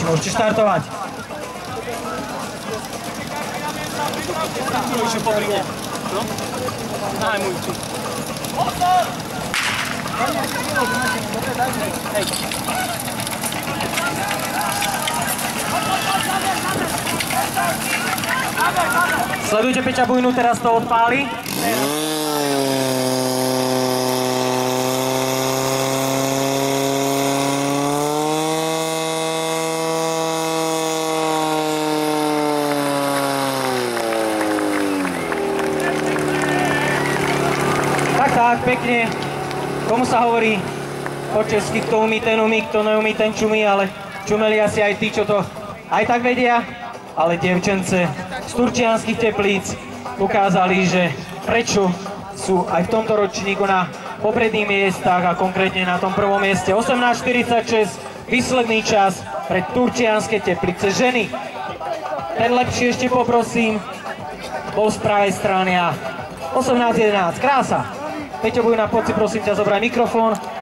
Môžete štartovať. Môžu povrieť. No? Daj môj tu. Hej. Sledujte Peťa Bujnu, teraz to odpáli. Tak, pekne. Komu sa hovorí po česky, kto umí, ten umí, kto neumí, ten čumí, ale čumeli asi aj tí, čo to aj tak vedia. Ale dievčence z Turčianskych Teplíc ukázali, že prečo sú aj v tomto ročníku na popredných miestach a konkrétne na tom prvom mieste. 18:46, výsledný čas pre Turčianske Teplice ženy. Ten lepší ešte poprosím, bol z pravej strany a 18:11, krása. Peťo Bujna, poď si prosím ťa zobrať mikrofón.